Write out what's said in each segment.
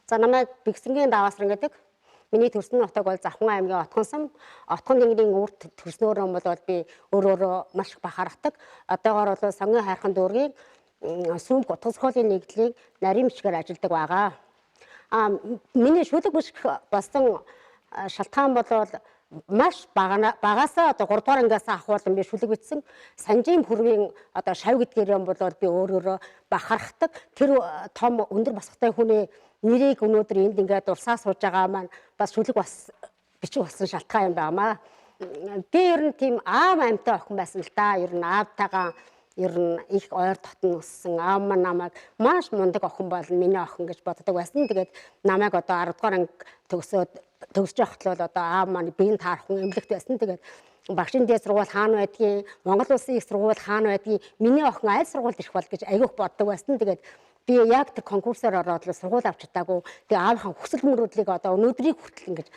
За намайг Бэгсэргийн Даваасран гэдэг. Миний төрсөн нутаг бол Завхан аймгийн Отгонсом. Отгон тэнгэрийн үрд төрснөөрөө бол би өөрөө маш их бахархдаг. Одоогоор бол Сонгын хайрхан дүүргийн сүүл утгасхуулын нэгдлийг нарийн бичгээр ажилладаг байгаа. Миний шүлэг бишг болсон шалтгаан бол маш багасаа 3 дугаар ангиас ахуулан би шүлэг бичсэн. Санжийн хүрвийн шав гэдгээр юм бол би өөрөөрөө бахархдаг. Тэр том өндөр босготой хүний нэрийг өнөөдөр энд ингээд урсаа сууж байгаа маань бас шүлэг бичих болсон шалтгаан юм байнамаа. Би ер нь тийм аав амьтаа охин байсан л да. Ер нь аавтайгаа ер нь их ойр дотн өссөн. Аав маань намайг маш мундаг охин болно, миний охин гэж боддог байсан. Тэгээд намайг 10 дугаар анги төгсөж явахт л аав маань биеийн таархан эмнэлэгт байсан. Тэгээд багшийн дээд сургууль хаана байдгийг, Монгол Улсын их сургууль хаана байдгийг, миний охин аль сургуульд ирэх бол гэж аягүйх боддог байсан. Тэгээд би яг тэр конкурсоор ороод л сургууль авч чадаагүй. Тэгээ аавынхаа хүсэл мөрөөдлийг өнөөдрийг хүртэл ингэж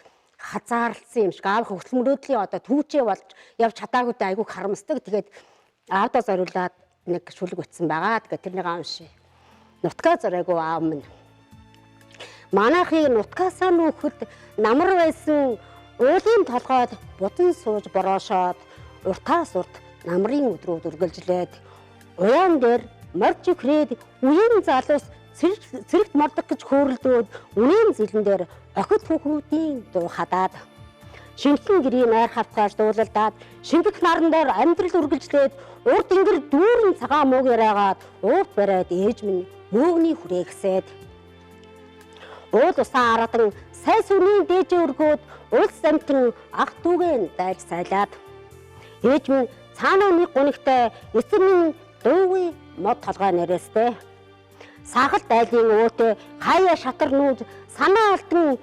хазаарлсан юм шиг. Аавынхаа хүсэл мөрөөдлийн түүчээ болж явж чадаагүй даа айгүй харамсдаг. Тэгээд аавдаа зориулаад нэг шүлэг бичсэн байгаа. Тэгээд тэрнийг уншия. Нутгаа зориагүй аав минь. Манайхыг нутгаасаа нөхөд намар байсан уулын толгойд будан сууж бороошоод уртаас урт намрын өдрүүд үргэлжлээд уяан дээр морж ихрээд үеийн залуус цэрэгт мордох гэж хөөрөлдөөд үнийн зилэн дээр охид хүүхдийн дуу хадаад шинхэн гэрийн найр хавтгаж дуулалдаад шингэх наран дээр амьдрал үргэлжлээд урд ингэр дүүрэн цагаан мууг яриагаад уурт бариад ээж минь мөөгний хүрээ гисээд уул усаа арадан сай сүрний дээжээ өргөөд улс амтэн ах дүүгэн дайж сайлаад ээж минь цаанаа нэг гунигтай эцэг минь дуугүй мод толгой нэрээстэй сахалт айлын өөтө хаяа шатар нүүд санаа алтан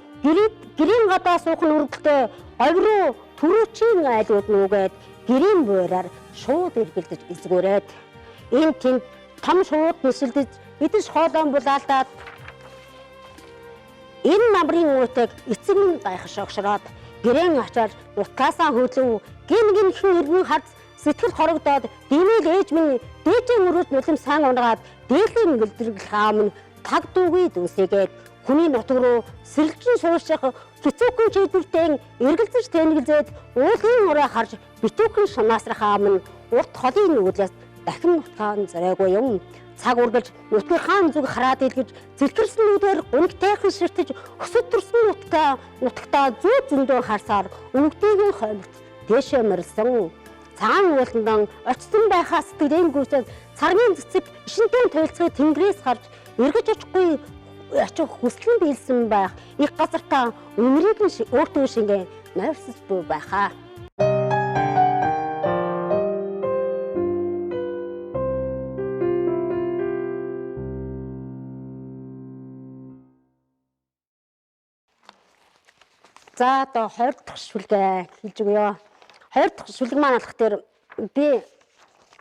гэрийн гадаа суухан үргэлтэй говьруу төрөөчийн айлууд нүгээд гэрийн буураар шууд эргэлдэж эзгүүрээд энэ тэнд том шууд нисэлдэж эдэн хоолоон булаалдаад энэ намрын өөтөг эцэг минь гайхаш огшроод гэрээн ачаар нутгаасаа хөлөв гинхэн иргэн харц сэтгэл хорогдоод димэл ээж минь дээжээ мөрөөд нулим сайн унгаад дээлийн гэлдэргэл хаамн таг дүүгүй дүүсэгээд хүний нутг руу сэрэлжин сууших хэцүүхэн чийдвэртэй эргэлзэж тэнэглзээд уулын ураа харж битүүхэн шунаасрах хаамн урт холын нүүлээс дахин нутгаан зориагүй юм. Цаг үргэлж нутгийнхаа зүг хараад илгэж зэлгэрсэн нүдээр гунигтайхан ширтэж өсөд төрсөн нутагтаа зүү зөндөө харсаар өвгдийн хоймогт дэшээ морилсон. Цагаан ууландан очсон байхаа сэтгэлийн гүйцэд царгийн цэцэг ишинтэн туйлцгыг тэнгэрээс харж эргэж очих хүслэн биелсэн байх их газартаа өмнөрийг нь өөртөө шингээ нойрсож буй байхаа. За одоо 20 дахь шүлгээ хэлж өгье. 20 дахь шүлэг маань болох дээр би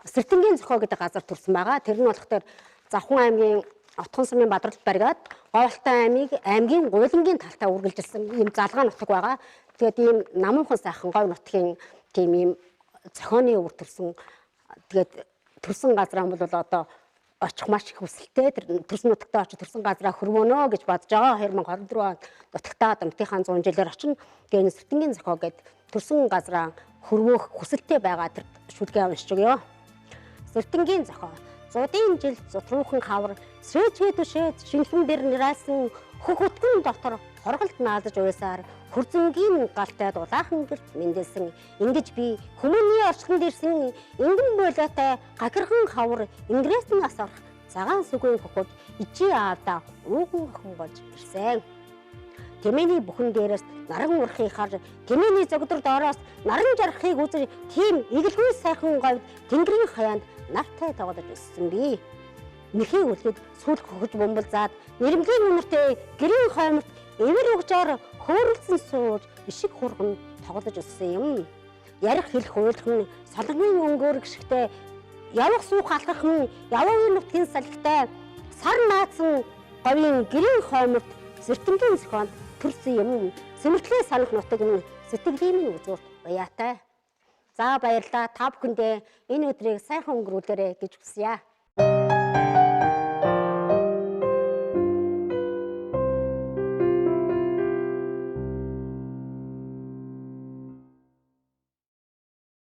Сэртэнгийн зохио гэдэг газар төрсэн байгаа. Тэр нь болох дээр Завхан аймгийн Отгон сумын Бадралд баригад Говьалтай аймгийн Гуйлангийн талтай үргэлжилсэн ийм залгаа нутаг байгаа. Тэгээд ийм намуухан сайхан говь нутгийн тийм ийм зохионы өвөр төрсэн. Тэгээд төрсэн газраа бол одоо очих маш их хүсэлтэй. Төрсөн нутагтаа очиж төрсэн газраа хөрвөнө гэж бодож байгаа. 2024 онд нутагтаа Дамтынхаа 100 жилээр очино. Тэгээд Сэртэнгийн зохио гэдэг төрсэн газраа хөрвөөх хүсэлтэй байгаа тэр шүлгээ уншиж өгье. Сэртэнгийн зохио. Зудын жил зутруухан хавар сөөжгээ түшээд шинхэн дэр нэралсан хөх хөткөн дотор хорголт наалж уйсаар хурцэнгийн галтай дулаахан гэрт мэндэлсэн ингэж би хүмүүний орчлонд ирсэн ингэн болоотой гагирхан хавар ингрээс нь асарх цагаан сүгэн хөхөж ичи аавда ууган охин болж ирсэн. Тэмээний бүхэн дээрээс наран урахыг харж тэмээний зогдор доороос наран жарахыг үзэж тийм эгэлгүй сайхан говьд тэнгэрийн хаяанд нартай тоглож өссөн би. Нэхий үлгэд сүлх хөгж бомболзаад нэрмгийн үнэртэй гэрийн хойморт эвэр угжаар хөөрөлсөн сууж ишиг хурган тоглож өссөн юм. Ярих хэлэх уйлах нь солонгын өнгөөр гიშгтэй явах суух алхах нь яваагийн нутгийн салхитай сар наацсан говийн гэрийн хойморт Сэртэнгийн зохионд төрсөн юм. Сэмэртлээ санах нутаг нь сэтгэлийн минь үзүүрт баяатай. За баярлалаа. Та бүхэндээ энэ өдрийг сайхан өнгөрүүлээрэй гэж хүсье.